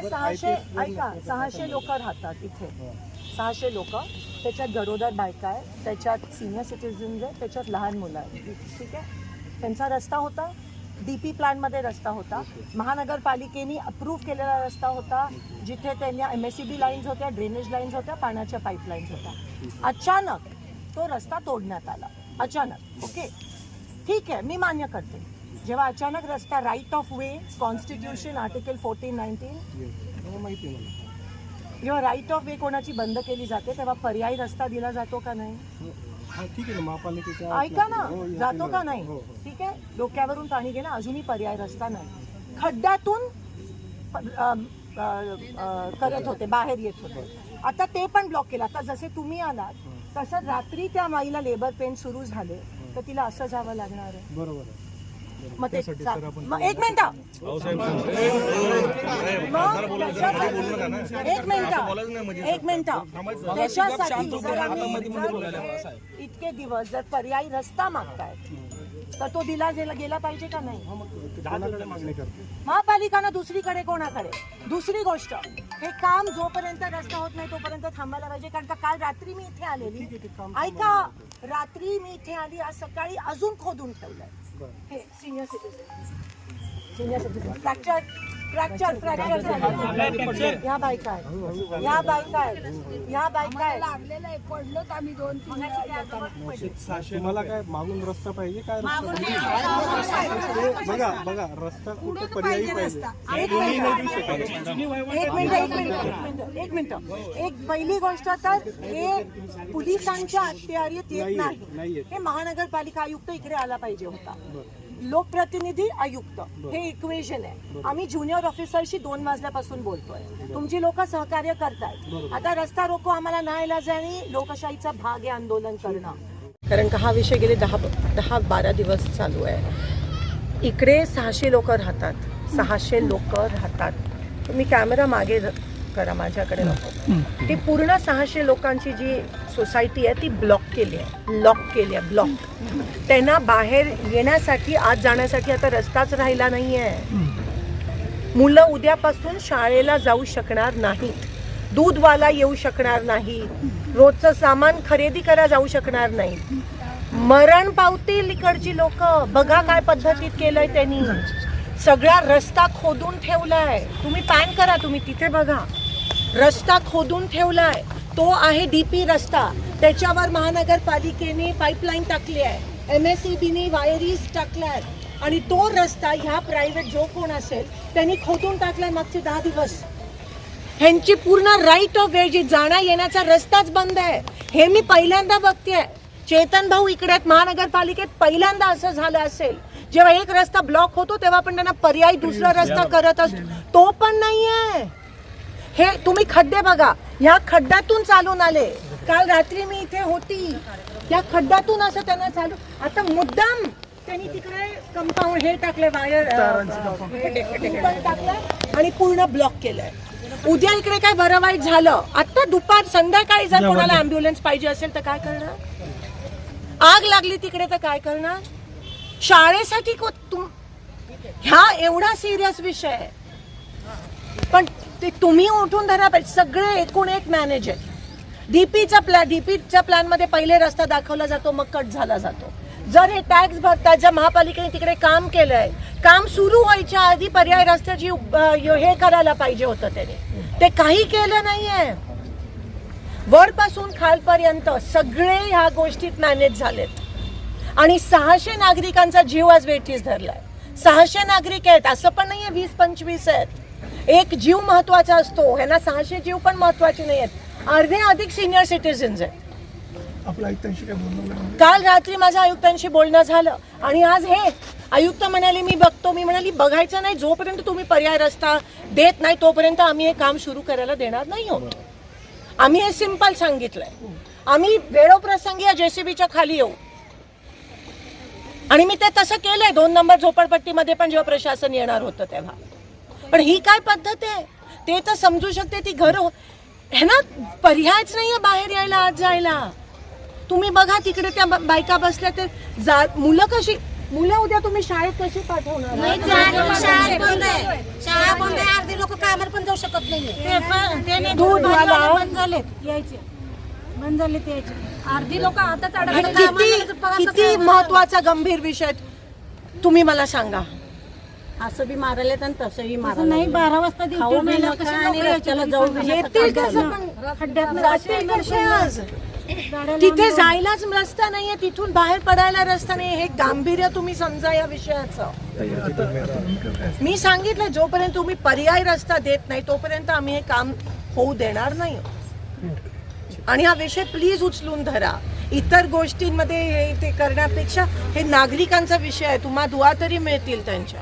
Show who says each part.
Speaker 1: इथे 600 लोक राहतात इथे, 600 लोक, त्याच्यात गरोदर बायका आहे, त्याच्यात सिनियर सिटीजन्स आहे, त्याच्यात लहान मुलं आहेत. ठीक आहे, त्यांचा रस्ता होता, DP प्लॅनमध्ये रस्ता होता, महानगरपालिकेने अप्रूव्ह केलेला रस्ता होता, जिथे त्यांनी MSCB लाईन्स होत्या, ड्रेनेज लाईन्स होत्या, पाण्याच्या पाईपलाईन्स होत्या. अचानक तो रस्ता तोडण्यात आला, अचानक. ओके, ठीक आहे, मी मान्य करते. जेव्हा अचानक रस्ता right of way, constitution article 14-19, जेव्हा राईट ऑफ वे कोणाची बंद केली जाते तेव्हा पर्यायी रस्ता दिला जातो का नाही?
Speaker 2: ठीक आहे ना, महापालिकेच्या
Speaker 1: ऐका ना, जातो का नाही? ठीक आहे, डोक्यावरून पाणी गेलं, अजूनही पर्याय रस्ता नाही. खड्ड्यातून करत होते, बाहेर येत होते. आता ते पण ब्लॉक केलं. आता जसे तुम्ही आलात तसं रात्री त्या माईला लेबर पेन सुरू झाले तर तिला असं जावं लागणार आहे.
Speaker 2: बरोबर आहे.
Speaker 1: मग ते एक मिनिट, त्याच्यासाठी इतके दिवस जर पर्यायी रस्ता मागतायत तर तो दिला गेला पाहिजे का नाही? महापालिकानं दुसरीकडे कोणाकडे? दुसरी गोष्ट, हे काम जोपर्यंत रस्ता होत नाही तोपर्यंत थांबायला पाहिजे. कारण का काल रात्री मी इथे आलेली, ऐका, रात्री मी इथे आली, आज सकाळी अजून खोदून ठेवलंय. हे सिनियर सिटीजन फ्रॅक्चर या बायका आहेत, या बायका
Speaker 3: लागलेलं आहे, पडलो आम्ही 2-3
Speaker 2: तुम्हाला काय मागून रस्ता पाहिजे काय? बघा रस्ता कुठे पर्यायी पाहिजे.
Speaker 1: एक मिनिट. एक पहिली गोष्ट, तर हे पोलिसांच्या अखत्यारीत येत नाही. हे महानगरपालिका आयुक्त इकडे आला पाहिजे होता, लोकप्रतिनिधी आयुक्त, हे इक्वेशन आहे. आम्ही ज्युनियर ऑफिसरशी 2 वाजल्यापासून बोलतोय, तुमची लोक सहकार्य करतायत. आता रस्ता रोको आम्हाला नाही लाजाणी, लोकशाहीचा भाग आहे आंदोलन करणं. कारण का हा विषय गेले 10-12 दिवस चालू आहे. इकडे 600 लोक राहतात, 600 लोक राहतात. तुम्ही कॅमेरा मागे करा, माझ्याकडे नको. ती पूर्ण 600 लोकांची जी सोसायटी आहे ती ब्लॉक केली आहे. त्यांना बाहेर येण्यासाठी, आत जाण्यासाठी आता रस्ताच राहिला नाहीये. मुलं उद्यापासून शाळेला जाऊ शकणार नाहीत, दूधवाला येऊ शकणार नाही, रोजचं सामान खरेदी करा जाऊ शकणार नाही. मरण पावतील इकडची लोक. बघा काय पद्धतीत केलंय त्यांनी, सगळा रस्ता खोदून ठेवलाय. तुम्ही पॅन करा, तुम्ही तिथे बघा, रस्ता खोदून ठेवलाय. तो आहे DP रस्ता, त्याच्यावर महानगरपालिकेने पाईपलाईन टाकली आहे, MSCBने वायरीज टाकल्यात, आणि तो रस्ता ह्या प्रायव्हेट जो कोण असेल त्यांनी खोदून टाकलाय मागचे 10 दिवस. ह्यांची पूर्ण राईट ऑफ वे, जी जाण्या येण्याचा रस्ताच बंद आहे. हे मी पहिल्यांदा बघतेय. चेतन भाऊ इकडे आहेत, महानगरपालिकेत पहिल्यांदा असं झालं असेल. जेव्हा एक रस्ता ब्लॉक होतो तेव्हा पण त्यांना पर्यायी दुसरा रस्ता करत असतो, तो पण नाहीये. हे तुम्ही खड्डे बघा, ह्या खड्ड्यातून चालून आले. काल रात्री मी इथे होती, त्या खड्ड्यातून असं त्यांना चालू. आता मुद्दाम त्यांनी तिकडे कंपाऊंड हे टाकले, वायर टाकलं आणि पूर्ण ब्लॉक केलंय. उद्या इकडे काय बरं वाईट झालं, आता संध्याकाळी जर कोणाला ॲम्ब्युलन्स पाहिजे असेल तर काय करणार? आग लागली तिकडे तर काय करणार? शाळेसाठी ह्या एवढा सिरियस विषय आहे, पण ते तुम्ही उठून धरा पाहिजे. सगळे एकूण एक मॅनेज आहे. डीपीच्या प्लॅनमध्ये पहिले रस्ता दाखवला जातो, मग कट झाला जातो. जर हे टॅक्स भरतात, जर महापालिकेने तिकडे काम केलंय, काम सुरू व्हायच्या आधी पर्याय रस्त्याची हे करायला पाहिजे होतं त्याने, ते काही केलं नाहीये. वरपासून खालपर्यंत सगळे ह्या गोष्टीत मॅनेज झालेत. आणि 600 नागरिकांचा जीव आज वेठीस धरलाय. 600 नागरिक आहेत, असं पण नाहीये 20-25 आहेत. एक जीव महत्वाचा असतो, ह्यांना 600 जीव पण महत्वाचे नाही आहेत. अर्धे अधिक सिनियर सिटीजन्स आहेत. काल रात्री माझं आयुक्तांशी बोलणं झालं आणि आज हे आयुक्त म्हणाले मी बघतो. मी म्हणाली बघायचं नाही, जोपर्यंत तुम्ही पर्याय रस्ता देत नाही तोपर्यंत आम्ही हे काम सुरू करायला देणार नाही आहोत. आम्ही हे सिंपल सांगितलंय. आम्ही वेळोप्रसंगी या JCBच्या खाली येऊ, आणि मी ते तसं केलंय 2 नंबर झोपडपट्टीमध्ये पण जेव्हा प्रशासन येणार होतं तेव्हा. पण ही काय पद्धत आहे ते तर समजू शकते. ती घर ह्यांना पर्यायच नाहीये बाहेर यायला, आत जायला. तुम्ही बघा तिकडे त्या बायका बसल्या, ते मुलं कशी मुलं उद्या तुम्ही शाळेत कशी पाठवणार?
Speaker 4: शाळा बंद आहे अर्धी लोक कामाला पण जाऊ शकत नाही.
Speaker 1: दूधवाला
Speaker 4: बंद झालेत यायचे अर्धी लोक आताच
Speaker 1: हे किती महत्वाचा गंभीर विषय तुम्ही मला सांगा.
Speaker 4: असं बी मारायला आणि तसंही मारायला नाही. 12 वाजता
Speaker 1: येतील कसं पण जातील कसे आज? तिथे जायलाच रस्ता नाहीये, तिथून बाहेर पडायला रस्ता नाही. हे गांभीर्य तुम्ही समजा या विषयाचं. मी सांगितलं जोपर्यंत तुम्ही पर्यायी रस्ता देत नाही तोपर्यंत आम्ही हे काम होऊ देणार नाही. आणि हा विषय प्लीज उचलून धरा. इतर गोष्टींमध्ये हे ते करण्यापेक्षा हे नागरिकांचा विषय आहे. तुम्हाला दुआ तरी मिळतील त्यांच्या.